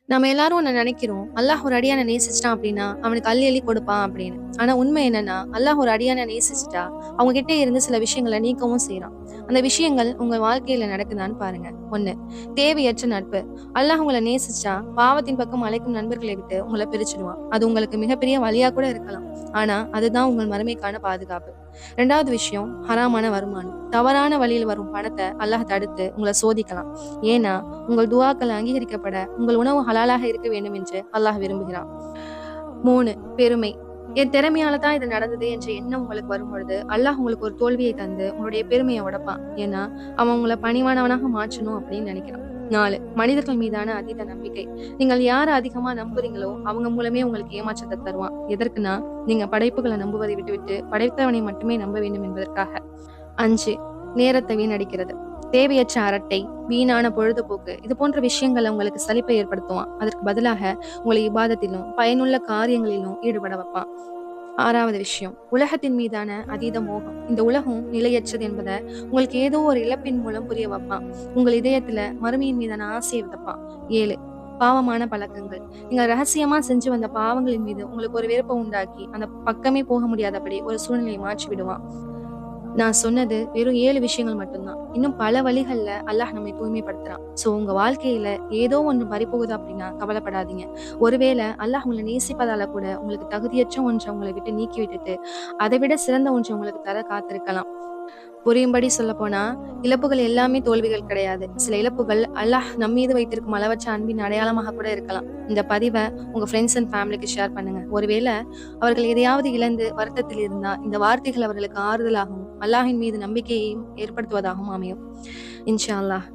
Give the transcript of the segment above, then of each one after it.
நம்ம எல்லாரும் ஒண்ணு நினைக்கிறோம். அல்லாஹ் ஒரு அடியானை நேசிச்சிட்டான் அப்படின்னா, அவனுக்கு அள்ளி அள்ளி கொடுப்பான் அப்படின்னு. ஆனா உண்மை என்னன்னா, அல்லாஹ் ஒரு அடியானை நேசிச்சுட்டா, அவங்க கிட்ட இருந்து சில விஷயங்கள நீக்கவும் செய்றான். அந்த விஷயங்கள் உங்க வாழ்க்கையில நடக்குதான்னு பாருங்க. 1. தேவையற்ற நட்பு. அல்லாஹ் உங்கள நேசிச்சா, பாவத்தின் பக்கம் அழைக்கும் நண்பர்களை விட்டு உங்கள பிரிச்சுடுவான். அது உங்களுக்கு மிகப்பெரிய வலியா கூட இருக்கலாம். ஆனா, அதுதான் உங்கள் மறுமைக்கான பாதுகாப்பு. 2வது விஷயம், ஹராமான வருமானம். தவறான வழியில் வரும் பணத்த அல்லாஹ் தடுத்து உங்கள சோதிக்கலாம். ஏன்னா, உங்கள் துஆக்கள் அங்கீகரிக்கப்பட உங்கள் உணவு ஹலாலாக இருக்க வேண்டும் என்று அல்லாஹ் விரும்புகிறான். 3. பெருமை. என் திறமையால தான் இது நடந்தது என்ற எண்ணம் உங்களுக்கு வரும்பொழுது, அல்லாஹ் உங்களுக்கு ஒரு தோல்வியை தந்து உங்களுடைய பெருமைய உடைப்பான். ஏன்னா, அவன் உங்கள பணிவானவனாக மாற்றணும் அப்படின்னு நினைக்கிறான். 4. மனிதர்கள் மீதான அதீத நம்பிக்கை. நீங்கள் யார அதிகமா நம்புறீங்களோ, அவங்க மூலமே உங்களுக்கு ஏமாற்றத்த தருவான். எதற்குன்னா, நீங்க படைப்புகள நம்புவதை விட்டுவிட்டு, படைத்தவனை மட்டுமே நம்ப வேண்டும் என்பதற்காக. 5. நேரத்தை வீணடிக்கிறது. தேவையற்ற அரட்டை, வீணான பொழுதுபோக்கு இது போன்ற விஷயங்கள்ல உங்களுக்கு சலிப்பை ஏற்படுத்துவான். அதற்கு பதிலாக உங்களை இபாதத்திலும், பயனுள்ள காரியங்களிலும் ஈடுபட வைப்பான். 6வது விஷயம், உலகத்தின் மீதான அதீத மோகம். இந்த உலகம் நிலையற்றது என்பத உங்களுக்கு ஏதோ ஒரு இழப்பின் மூலம் புரிய வைப்பான். உங்கள் இதயத்துல மறுமையின் மீதான ஆசையை விதைப்பான். 7. பாவமான பழக்கங்கள். நீங்க ரகசியமா செஞ்சு வந்த பாவங்களின் மீது உங்களுக்கு ஒரு வெறுப்பை உண்டாக்கி, அந்த பக்கமே போக முடியாதபடி ஒரு சூழ்நிலையை மாற்றி விடுவான். நான் சொன்னது வெறும் 7 விஷயங்கள் மட்டும்தான். இன்னும் பல வழிகள்ல அல்லாஹ் நம்மை தூய்மைப்படுத்துறான். உங்க வாழ்க்கையில ஏதோ ஒண்ணு பறிபோகுது அப்படின்னா கவலைப்படாதீங்க. ஒருவேளை அல்லாஹ் உங்கள நேசிப்பதால கூட உங்களுக்கு தகுதியற்ற ஒன்றை உங்களை விட்டு நீக்கி விட்டுட்டு, அதை விட சிறந்த ஒன்றை உங்களுக்கு தர காத்திருக்கலாம். புரியும்படி சொல்லப்போனா, இழப்புகள் எல்லாமே தோல்விகள் கிடையாது. சில இழப்புகள் அல்லாஹ் நம்மீது வைத்திருக்கும் அளவற்ற அன்பின் அடையாளமாக கூட இருக்கலாம். இந்த பதிவ உங்க ஃப்ரெண்ட்ஸ் அண்ட் ஃபேமிலிக்கு ஷேர் பண்ணுங்க. ஒருவேளை அவர்கள் எதையாவது இழந்து வருத்தத்தில் இருந்தா, இந்த வார்த்தைகள் அவர்களுக்கு ஆறுதலாகவும், அல்லாஹ்வின் மீது நம்பிக்கையையும் ஏற்படுத்துவதாகவும் அமையும். இன்ஷா அல்லாஹ்.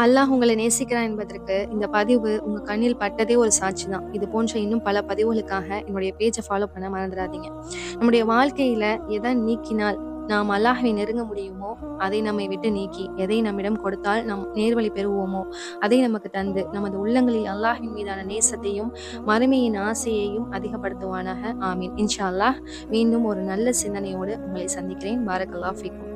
அல்லாஹ் உங்களை நேசிக்கிறான் என்பதற்கு இந்த பதிவு உங்க கண்ணில் பட்டதே ஒரு சாட்சி தான். இது போன்ற இன்னும் பல பதிவுகளுக்காக என்னுடைய பேஜை ஃபாலோ பண்ண மறந்துடாதீங்க. நம்முடைய வாழ்க்கையில எதை நீக்கினால் நாம் அல்லாஹ்வை நெருங்க முடியுமோ, அதை நம்மை விட்டு நீக்கி, எதை நம்மிடம் கொடுத்தால் நாம் நேர்வழி பெறுவோமோ, அதை நமக்கு தந்து, நமது உள்ளங்களில் அல்லாஹ்வின் மீதான நேசத்தையும், மறுமையின் ஆசையையும் அதிகப்படுத்துவானாக. ஆமீன். இன்ஷா அல்லாஹ். மீண்டும் ஒரு நல்ல சிந்தனையோடு உங்களை சந்திக்கிறேன். பாரக்கல்லாஹு ஃபீக்கும்.